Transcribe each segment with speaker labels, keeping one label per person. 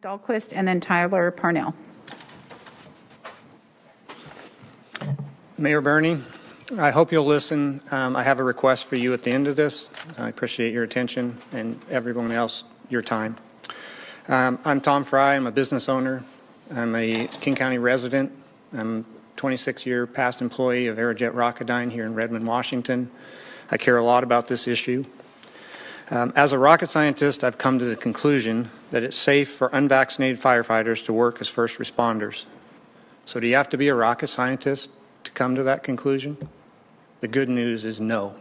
Speaker 1: Dahlquist, and then Tyler Parnell.
Speaker 2: Mayor Bernie, I hope you'll listen. I have a request for you at the end of this. I appreciate your attention and everyone else, your time. I'm Tom Frei. I'm a business owner. I'm a King County resident. I'm a 26-year past employee of Aerojet Rocketdyne here in Redmond, Washington. I care a lot about this issue. As a rocket scientist, I've come to the conclusion that it's safe for unvaccinated firefighters to work as first responders. So do you have to be a rocket scientist to come to that conclusion? The good news is no.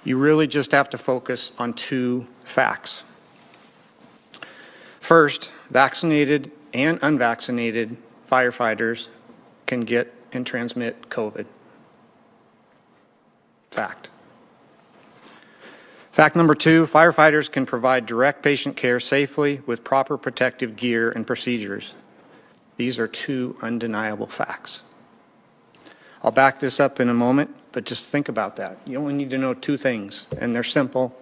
Speaker 2: You really just have to focus on two facts. First, vaccinated and unvaccinated firefighters can get and transmit COVID. Fact. Fact number two, firefighters can provide direct patient care safely with proper protective gear and procedures. These are two undeniable facts. I'll back this up in a moment, but just think about that. You only need to know two things, and they're simple,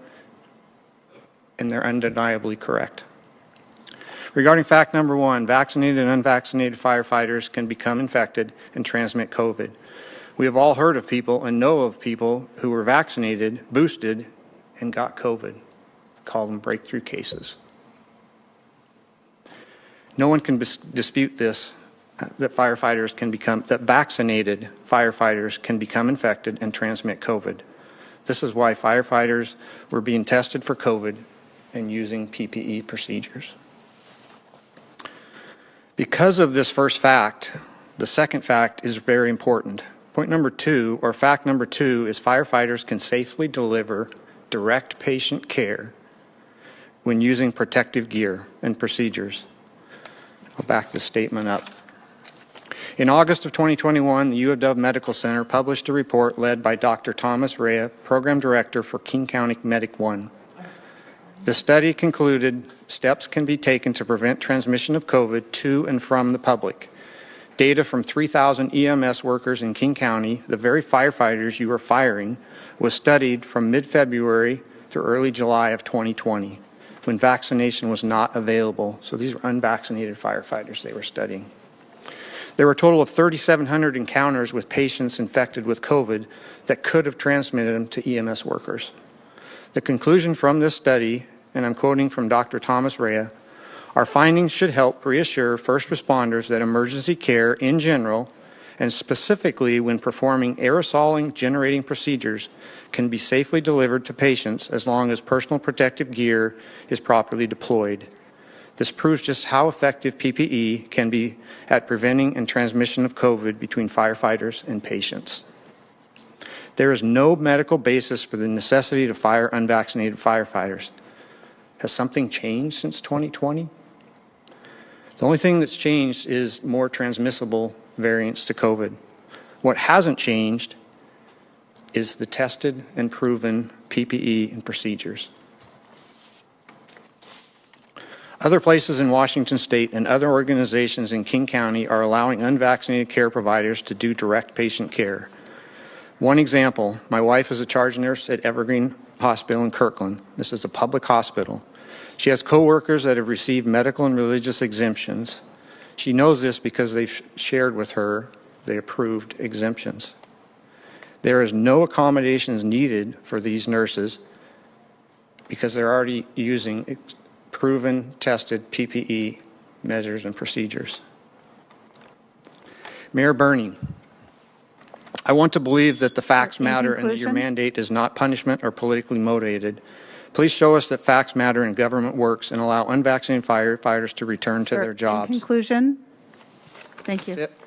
Speaker 2: and they're undeniably correct. Regarding fact number one, vaccinated and unvaccinated firefighters can become infected and transmit COVID. We have all heard of people and know of people who were vaccinated, boosted, and got COVID. Call them breakthrough cases. No one can dispute this, that vaccinated firefighters can become infected and transmit COVID. This is why firefighters were being tested for COVID and using PPE procedures. Because of this first fact, the second fact is very important. Point number two, or fact number two, is firefighters can safely deliver direct patient care when using protective gear and procedures. I'll back this statement up. In August of 2021, the U of W Medical Center published a report led by Dr. Thomas Rea, Program Director for King County Medic 1. The study concluded steps can be taken to prevent transmission of COVID to and from the public. Data from 3,000 EMS workers in King County, the very firefighters you are firing, was studied from mid-February to early July of 2020, when vaccination was not available. So these were unvaccinated firefighters they were studying. There were a total of 3,700 encounters with patients infected with COVID that could have transmitted them to EMS workers. The conclusion from this study, and I'm quoting from Dr. Thomas Rea, our findings should help reassure first responders that emergency care in general, and specifically when performing aerosoling generating procedures, can be safely delivered to patients as long as personal protective gear is properly deployed. This proves just how effective PPE can be at preventing and transmission of COVID between firefighters and patients. There is no medical basis for the necessity to fire unvaccinated firefighters. Has something changed since 2020? The only thing that's changed is more transmissible variants to COVID. What hasn't changed is the tested and proven PPE and procedures. Other places in Washington State and other organizations in King County are allowing unvaccinated care providers to do direct patient care. One example, my wife is a charge nurse at Evergreen Hospital in Kirkland. This is a public hospital. She has coworkers that have received medical and religious exemptions. She knows this because they've shared with her the approved exemptions. There is no accommodations needed for these nurses because they're already using proven, tested PPE measures and procedures. Mayor Bernie, I want to believe that the facts matter and that your mandate is not punishment or politically motivated. Please show us that facts matter and government works and allow unvaccinated firefighters to return to their jobs.
Speaker 1: In conclusion, thank you.
Speaker 2: That's it.